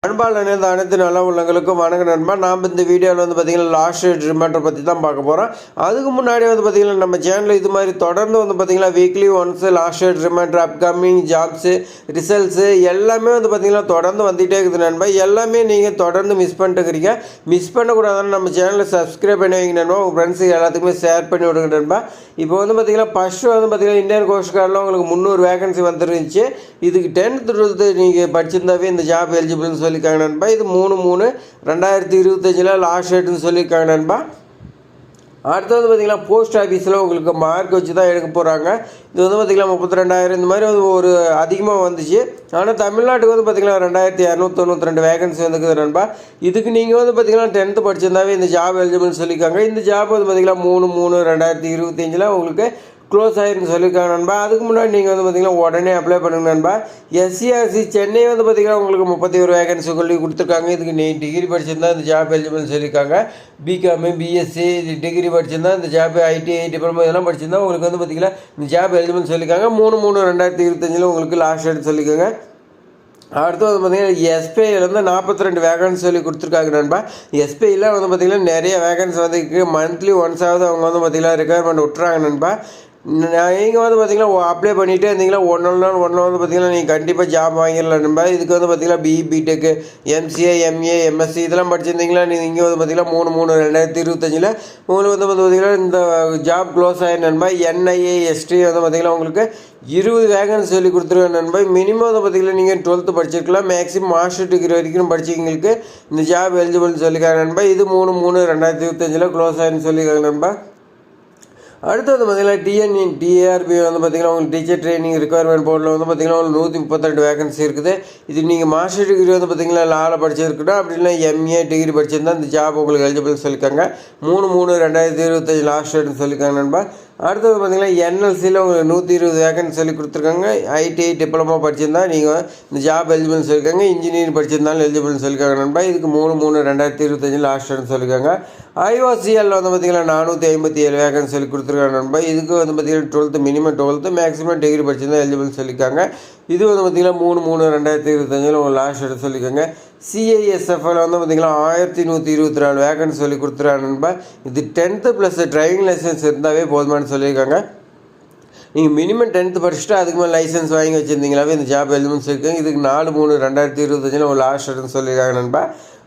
அன்பால் நினைந்த அனைத்து நல்ல உள்ளங்களுக்கும் வணக்கம் நண்பா. நாம் இந்த வீடியோவில் பார்த்திங்கன்னா லாஸ்ட் டேட் ரிமைண்டர் பற்றி தான் பார்க்க போகிறோம். அதுக்கு முன்னாடி பார்த்திங்கன்னா நம்ம சேனலில் இது மாதிரி தொடர்ந்து பார்த்திங்கன்னா weekly once last date reminder, upcoming jobs, results எல்லாமே பார்த்திங்கன்னா தொடர்ந்து வந்துகிட்டே இருக்குது நண்பா. எல்லாமே நீங்கள் தொடர்ந்து மிஸ் பண்ணிட்டுக்கிறீங்க. மிஸ் பண்ணக்கூடாதுன்னு நம்ம சேனலில் சப்ஸ்கிரைப் பண்ணி வைங்க நண்பா. உங்கள் ஃப்ரெண்ட்ஸுக்கு எல்லாத்துக்குமே ஷேர் பண்ணி விடுங்க நண்பா. இப்போ பார்த்திங்கன்னா ஃபஸ்ட்டு பார்த்திங்கன்னா இந்தியன் கோஸ்ட் கார்டில் உங்களுக்கு 300 வேகன்சி வந்துருந்துச்சு. இதுக்கு 10th 12th நீங்கள் படிச்சிருந்தாவே இந்த ஜாப் எலிஜிபிள்னு சொல்லியிருக்காங்க நண்பா. இது 3/3/2025 லாஸ்ட் டேட்டுன்னு சொல்லியிருக்காங்க நண்பா. அடுத்தது பார்த்திங்கன்னா போஸ்ட் ஆஃபீஸில் உங்களுக்கு மார்க் வச்சு தான் எடுக்க போகிறாங்க. இது பார்த்திங்கன்னா 32,000 இந்த மாதிரி ஒரு அதிகமாக வந்துச்சு. ஆனால் தமிழ்நாட்டுக்கு பார்த்திங்கன்னா 2,292 வேகன்சி வந்துக்குது நண்பா. இதுக்கு நீங்கள் பார்த்திங்கன்னா 10th படிச்சிருந்தாவே இந்த ஜாப் எலிஜிபிள்னு சொல்லியிருக்காங்க. இந்த ஜாப் பார்த்திங்கன்னா 3/3/2025 உங்களுக்கு க்ளோஸ் ஆகிருக்குன்னு சொல்லியிருக்காங்க நண்பா. அதுக்கு முன்னாடி நீங்கள் பார்த்திங்கன்னா உடனே அப்ளை பண்ணுங்க நண்பா. எஸ்சிஆர்சி சென்னை பார்த்திங்கன்னா உங்களுக்கு 31 வேகன்சி சொல்லி கொடுத்துருக்காங்க. இதுக்கு நீ டிகிரி படிச்சிருந்தா இந்த ஜாப் எலிஜிபிள்னு சொல்லியிருக்காங்க. பிகாமு, பிஎஸ்சி டிகிரி படிச்சிருந்தா இந்த ஜாப், ஐடிஐ டிப்ளமோ இதெல்லாம் படிச்சிருந்தா உங்களுக்கு பார்த்திங்கன்னா இந்த ஜாப் எலிஜிபிள்னு சொல்லியிருக்காங்க. 3/3/2025 உங்களுக்கு லாஸ்ட் டேட் சொல்லியிருக்காங்க. அடுத்தது பார்த்திங்கன்னா எஸ்பிஐயில் 42 வேகன்சி சொல்லி கொடுத்துருக்காங்க நண்பா. எஸ்பிஐயில் பார்த்திங்கன்னா நிறைய வேகன்சி வந்துருக்கு. மந்த்லி ஒன்ஸாவது அவங்க பார்த்திங்கன்னா ரெக்குயர்மெண்ட் விட்டுறாங்க நண்பா. நீங்கள் பார்த்திங்கன்னா அப்ளை பண்ணிகிட்டே இருந்தீங்கன்னா ஒன்று பார்த்திங்கன்னா நீங்கள் கண்டிப்பாக ஜாப் வாங்கிடலாம் நண்பா. இதுக்கு பார்த்திங்கன்னா BE, BTech, MCA, MA, MSc இதெல்லாம் படிச்சிருந்தீங்களா நீங்கள் பார்த்திங்கன்னா 3/3/2025 உங்களுக்கு பார்த்திங்கன்னா இந்த ஜாப் க்ளோஸ் ஆகிடும் நண்பா. என்ஐஏ, எஸ்டி பார்த்திங்கன்னா உங்களுக்கு 20 வேகன்சி சொல்லி கொடுத்துருவேன் நண்பா. மினிமம் பார்த்திங்கன்னா நீங்கள் 12th படிச்சிருக்கலாம். மேக்ஸிமம் மாஸ்டர் டிகிரி வரைக்கும் படிச்சிங்களுக்கு இந்த ஜாப் எலிஜிபிள்னு சொல்லியிருக்காங்க நண்பா. இது 3/3/2025 க்ளோஸ் ஆகிடுன்னு சொல்லியிருக்காங்க நண்பா. அடுத்தது பார்த்திங்கன்னா டிஆர்பி பார்த்திங்கன்னா உங்களுக்கு டீச்சர் ட்ரைனிங் ரெக்குயர்மெண்ட் போர்டில் பார்த்திங்கன்னா உங்களுக்கு 132 வேகன்சி இருக்குது. இது நீங்கள் மாஸ்டர் டிகிரி பார்த்திங்கன்னா லாவில் படிச்சிருக்கணும். அப்படின்னா எம்ஏ டிகிரி படிச்சிருந்தா இந்த ஜாப் உங்களுக்கு எலிஜிபிள் சொல்லியிருக்காங்க. 3/3/2025 லாஸ்ட் டேட்னு சொல்லியிருக்காங்க நண்பா. அடுத்தது பார்த்திங்கன்னா என்எல்சியில் உங்களுக்கு 120 வேகன்சி சொல்லி கொடுத்துருக்காங்க. ஐடிஐ டிப்ளமோ படிச்சிருந்தா நீங்கள் இந்த ஜாப் எலிஜிபிள்னு சொல்லியிருக்காங்க. இன்ஜினியரிங் படிச்சிருந்தாலும் எலிஜிபிள்னு சொல்லியிருக்காங்க நண்பா. இதுக்கு 3/3/2025 லாஸ்ட் டேட்னு சொல்லியிருக்காங்க. ஐஓசிஎல் பார்த்திங்கன்னா 457 வேகன்சி சொல்லி கொடுத்துருக்காங்க நண்பா. இதுக்கு பார்த்திங்கன்னா 12th minimum 12th maximum degree படிச்சிருந்தா எலிஜிபிள்னு சொல்லியிருக்காங்க. இது பார்த்திங்கன்னா 3/3/2025 உங்கள் லாஸ்ட் டேட் சொல்லியிருக்காங்க. சிஐஎஸ்எஃப்ல பார்த்திங்கன்னா 1124 வேகன்சி சொல்லி கொடுத்துருக்காங்க நண்பா. இது 10th ப்ளஸ் டிரைவிங் லைசன்ஸ் இருந்தாவே போதுமானு சொல்லியிருக்காங்க. நீங்கள் மினிமம் 10th படிச்சுட்டு அதுக்கு மேலே லைசன்ஸ் வாங்கி வச்சுருந்தீங்களாவே இந்த ஜாப் எலிஜிபிள்னு சொல்லியிருக்காங்க. இதுக்கு 4/3/2025 ஒரு லாஸ்ட் டேட்னு சொல்லியிருக்காங்க நண்பா.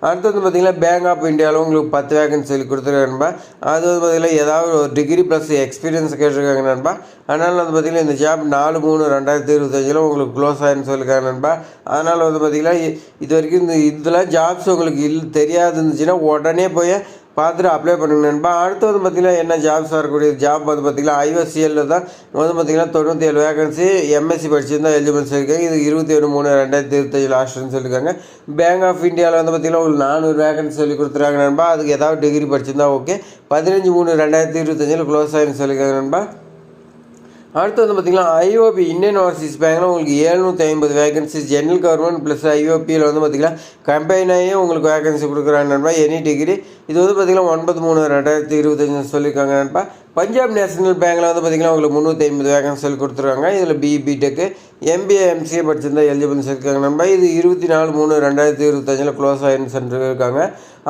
அடுத்தது பார்த்திங்கன்னா பேங்க் ஆஃப் இந்தியாவில் உங்களுக்கு 10 வேகன்சி சொல்லி கொடுத்துருக்காங்க நண்பா. அது பார்த்திங்கன்னா ஏதாவது ஒரு டிகிரி ப்ளஸ் எக்ஸ்பீரியன்ஸ் கேட்டிருக்காங்க நண்பா. அதனால் பார்த்திங்கன்னா இந்த ஜாப் 4/3/2025 உங்களுக்கு க்ளோஸ் ஆகிருன்னு சொல்லியிருக்காங்க நண்பா. அதனால் பார்த்திங்கன்னா இது வரைக்கும் இதெல்லாம் ஜாப்ஸ் உங்களுக்கு தெரியாது இருந்துச்சுன்னா உடனே போய் பார்த்துட்டு அப்ளை பண்ணுங்க நண்பா. அடுத்து பார்த்திங்கன்னா என்ன ஜாப்ஸ் வரக்கூடிய ஜாப் பார்த்திங்கன்னா ஐஓசிஎல்லில் தான் பார்த்திங்கன்னா 97 வேகன்சி எம்எஸ்சி படிச்சிருந்தா எலிஜிபிள் சொல்லியிருக்காங்க. இது 27/3/2025 லாஸ்ட்னு சொல்லியிருக்காங்க. பேங்க் ஆஃப் இந்தியாவில் பார்த்திங்கன்னா உங்களுக்கு 400 வேகன்சி சொல்லி கொடுத்துருக்காங்க நண்பா. அதுக்கு ஏதாவது டிகிரி படிச்சிருந்தா ஓகே. 15/3/2025 க்ளோஸ் ஆகிருன்னு சொல்லியிருக்காங்க நண்பா. அடுத்து பார்த்திங்கன்னா ஐஓபி இந்தியன் ஓவர்சீஸ் பேங்கில் உங்களுக்கு 750 வேகன்சி ஜென்ரல் கவர்மெண்ட் ப்ளஸ் ஐஓபியில் பார்த்திங்கன்னா கம்பெனியே உங்களுக்கு வேகன்சி கொடுக்குறாங்க நண்பா. எனி டிகிரி இது பார்த்திங்கன்னா 9/3/2025 சொல்லியிருக்காங்க நண்பா. பஞ்சாப் நேஷனல் பேங்கில் பார்த்திங்கன்னா உங்களுக்கு 350 வேகன்சி சொல்லி கொடுத்துருக்காங்க. இதில் பிஇ, பிடெக்கு, எம்பிஏ, எம்சிஏ படிச்சிருந்தா எலிஜிபிள்னு சொல்லியிருக்காங்க நண்பா. இது 24/3/2025 க்ளோஸ் ஆகிருன்னு சொல்லியிருக்காங்க.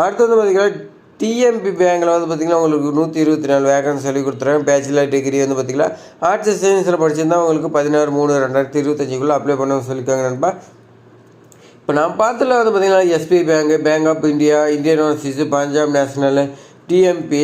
அடுத்தது பார்த்திங்கன்னா டிஎம்பி பேங்கில் பார்த்திங்கன்னா உங்களுக்கு 124 வேகன்சி சொல்லி கொடுத்துருக்காங்க. பேச்சுலர் டிகிரி பார்த்திங்கன்னா ஆர்ட்ஸ் சயின்ஸில் படிச்சிருந்தா உங்களுக்கு 16/3/2025 அப்ளை பண்ண சொல்லியிருக்காங்க நண்பா. இப்போ நான் பார்த்துல பார்த்திங்கன்னா SBI bank, bank of India, Indian overseas, Punjab national, TMB,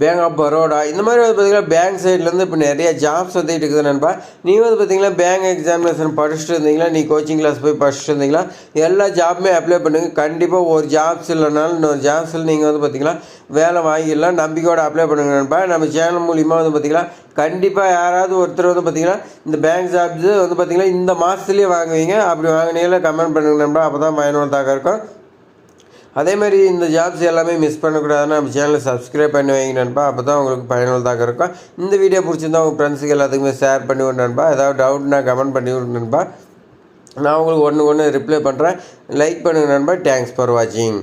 bank of Baroda இந்த மாதிரி பார்த்திங்கன்னா பேங்க் சைட்லேருந்து இப்போ நிறைய ஜாப்ஸ் வந்துட்டு இருக்குது நண்பா. நீங்கள் பார்த்திங்கன்னா பேங்க் எக்ஸாமினேஷன் படிச்சுட்டு இருந்தீங்களா, நீங்கள் கோச்சிங் கிளாஸ் போய் படிச்சுட்டு இருந்தீங்களா, எல்லா ஜாப்புமே அப்ளை பண்ணுங்கள். கண்டிப்பாக ஒரு ஜாப்ஸ் இல்லைனாலும் இன்னொரு ஜாப்ஸில் நீங்கள் பார்த்திங்கன்னா வேலை வாங்கிடலாம். நம்பிக்கையோடு அப்ளை பண்ணுங்க நண்பா. நம்ம சேனல் மூலிமா பார்த்திங்கன்னா கண்டிப்பாக யாராவது ஒருத்தர் பார்த்திங்கன்னா இந்த பேங்க் ஜாப்ஸு பார்த்திங்கன்னா இந்த மாதத்துலேயே வாங்குவீங்க. அப்படி வாங்கினீங்களா கமெண்ட் பண்ணுங்க நண்பா. அப்போ தான் பயனுள்ளதாக இருக்கும். அதேமாதிரி இந்த ஜாப்ஸ் எல்லாமே மிஸ் பண்ணக்கூடாதுன்னு நம்ம சேனலை சப்ஸ்கிரைப் பண்ணி வைங்க நண்பா. அப்போ தான் உங்களுக்கு பயனுள்ளதாக இருக்கும். இந்த வீடியோ பிடிச்சிருந்தா உங்கள் ஃப்ரெண்ட்ஸுக்கு எல்லாத்துக்குமே ஷேர் பண்ணி விடு நண்பா. ஏதாவது டவுட்னா கமெண்ட் பண்ணி விடு நண்பா. நான் உங்களுக்கு ஒன்று ரிப்ளை பண்ணுறேன். லைக் பண்ணுங்கள் நண்பா. தேங்க்ஸ் ஃபார் வாட்சிங்.